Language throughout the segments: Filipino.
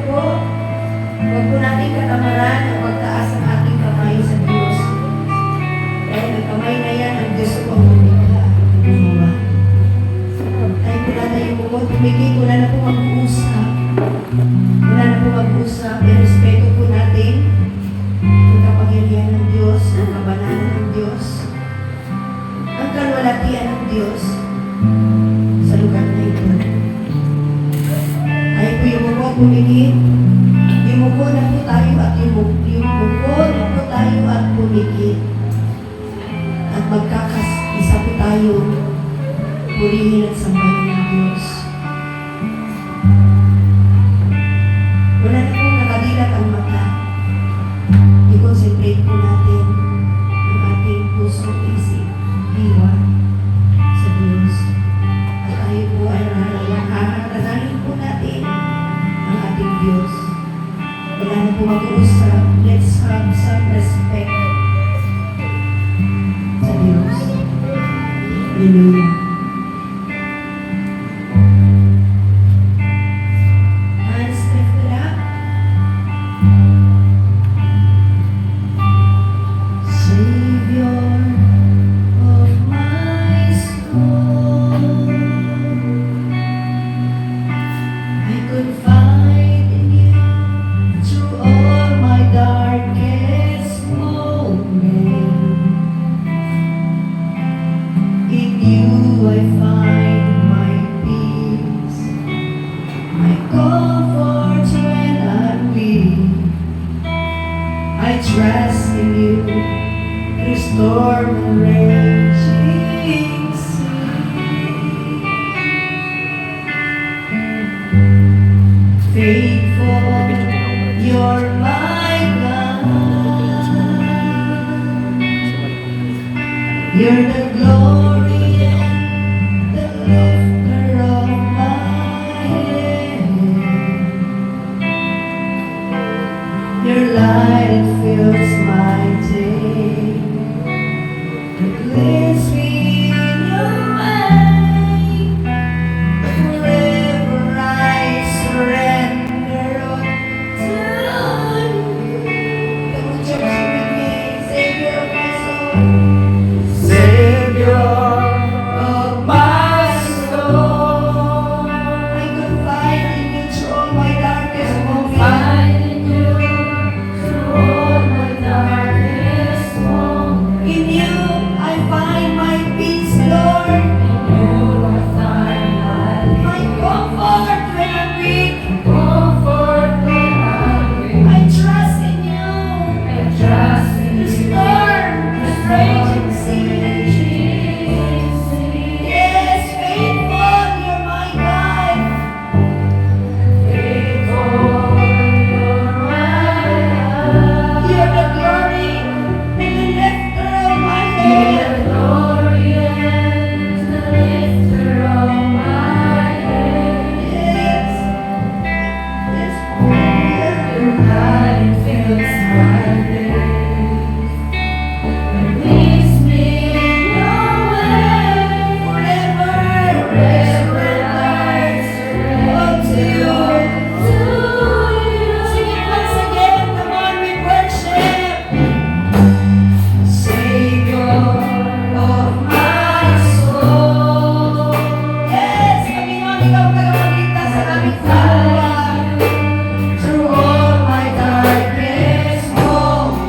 po, huwag po natin katamaran ang pagtaas ng ating kamay sa Diyos. Dahil ang kamay na yan, ang Diyos po ang lumikha. Tayo po na tayo po, tumigil, wala na po mag-uusap. Wala na po mag-uusap, irespeto po natin ang kapangyarihan ng Diyos, ang kabanalan ng Diyos, ang kalwalatian ng Diyos sa lugar na ito. Tayo po yung po pumigil. Yumuko na po tayo at yumuko na po tayo at pumigil. At magkakasa po tayo purihin at sambahin ng Diyos. Wala na pong nakadilat ang mata. I-concentrate po natin ang ating puso, isip, diwa sa Diyos. At tayo po ay hahanapin po natin ang ating Diyos. Wala na po mag-uusap. Let's have some respect sa Diyos. Hallelujah. Hands lifted up. Savior of my soul, I could find in you through all my darkest moments. In you I find my peace, my comfort when I'm weak. I trust in you through storm and raging sea. Faithful, you're my God. You're the glory and the lifter of my head. Your light, it fills my day. It leads me in your way. Forever I surrender all to you. Come on, church, sing with me. Savior of my soul. Savior of my soul, I confide in you through all my darkest moments. find in you through all my darkest moments. In you I find my peace, Lord. In you I find My comfort when I'm weak. comfort when I'm weak. I trust in you. I trust in The you. storm, the raging sea. Yes, faithful, you're my God. Faithful, you're my God. You're the glory and the lifter of my You're head. the glory and the lifter of my head. Yes, yes, Your light fills my days and leads me in your way. forever, Forever I surrender to you. to you. Sing it once again. Come on, we worship. Savior of my soul, Yes, Panginoon, ikaw tagapagligtas sa aming kaluluwa. through all my darkest moments.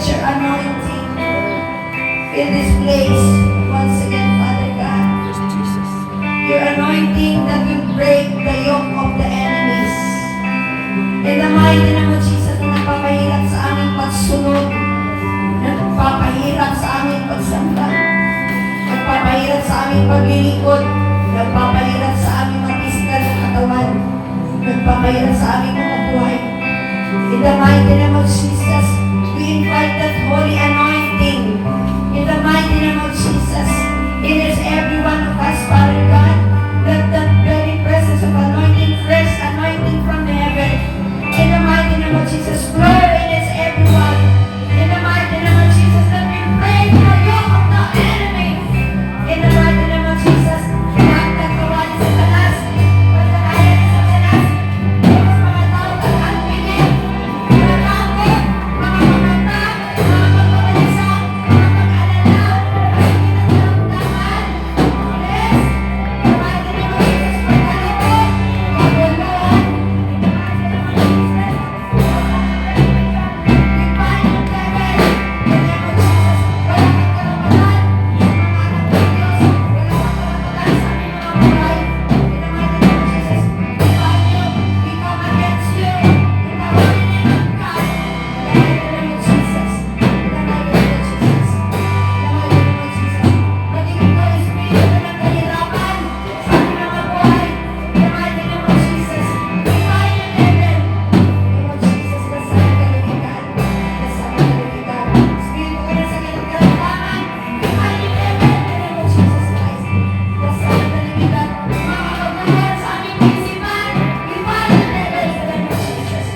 let your anointing fill this place once again, Father God. Your anointing that will break the yoke of the enemies. In the mighty name of Jesus, na nagpapahirap sa aming pagsunod, na nagpapahirap sa aming pagsamba, nagpapahirap sa aming paglilingkod, nagpapahirap sa aming matiskal na katawan, nagpapahirap sa aming mga buhay. In the mighty name of Jesus, we invite that holy anointing. In the mighty name of Jesus, it is every one of us, Father God, that very presence of anointing, fresh anointing from heaven. In the mighty name of Jesus, blow in us everyone. In the mighty name of Jesus, that we break the yoke of the enemy. In the mighty name of Jesus, lahat ng gawa ni Satanas, pagkakaya ni Satanas, Diyos, mga tao pag-alpinin, mga tangke, mga mamata, mga magpabalisa, mga mag-alala, mga pinagdaramdaman. Yes, in the mighty name of Jesus, pagkalito, paguluhan, in the mighty name of Jesus, we bind the devil. In the name of Jesus, wala kang karapatan. Mga anak ng Diyos, wala kang karapatan sa aming mga buhay. In the mighty name of Jesus, we bind you. We come against you. In the mighty name of God. In the mighty name of Jesus. In the mighty name of Jesus. In the mighty name of Jesus. Maging ito, Espiritu ng kahirapan sa aming mga buhay. In the mighty name of Jesus, we bind you, devil. In the name of Jesus, dasal ang kalamitan. Dasal ang kalamitan. Espiritu ka na sa kalamitan. We bind you, devil. In the name of Jesus Christ. Dasal ang kalamitan. Mga kaguluhan sa aming isipan. We bind you, devil. In the name of Jesus.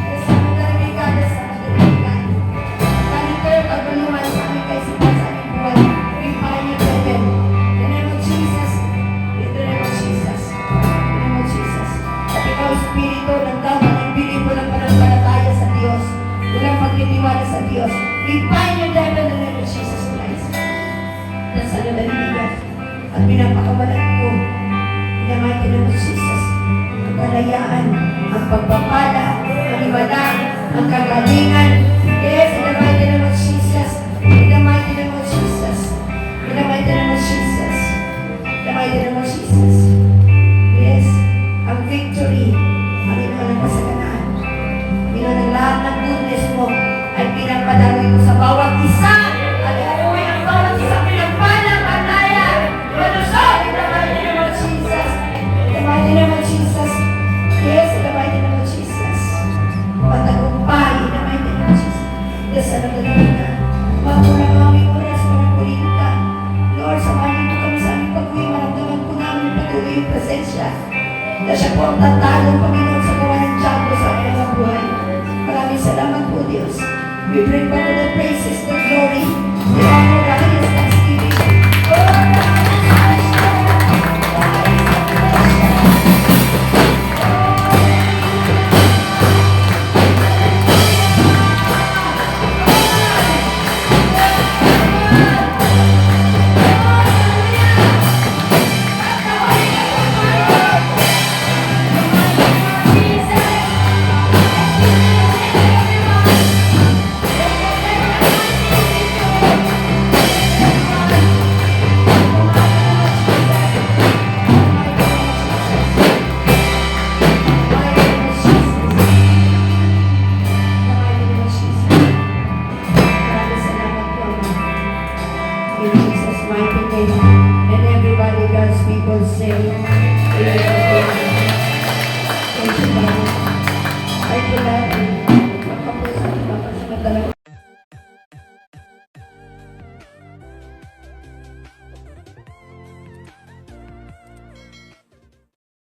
Dasal ang kalamitan. Dasal ang kalamitan. Ganito yung kaguluhan sa aming kaisipan, sa aming buhay. We bind you, devil. In the name of Jesus. In the name of Jesus. In the name of Jesus. At ikaw, Espiritu, ng tao, nagbiling mo ng pananampalataya sa Diyos. Walang pagtitiwala sa Diyos. We bind you, devil, in the name of Jesus Christ. Dasal na nalibigan. At pinapakawalan ko, in the mighty name of Jesus, ang kalayaan, ang pagpapala, ang himala, ang kagalingan. Yes, in the mighty name of Jesus. In the mighty name of Jesus. In the mighty name of Jesus. In the mighty name of Jesus. Yes, ang victory, ang iyong kasaganaan. Panginoon, ang lahat ng goodness mo ay pinapadaloy mo sa bawat isa. At uuwi ang bawat isa pinagpala, pataya, malusog, in the mighty name of Jesus. In the mighty name of Jesus. Yes, in the mighty name of Jesus. Patagumpay, in the mighty name of Jesus. Dasal ang kalamitan. Magulang ang aming oras para purihin ka. Lord, samahin mo kami sa aming pag-uwi. Maramdaman po namin yung patuloy yung presensya. Na siya po ang tatalo, Panginoon, sa gawa ng Diablo sa aming mga buhay. Maraming salamat po, Diyos. We bring back all the praises, the glory,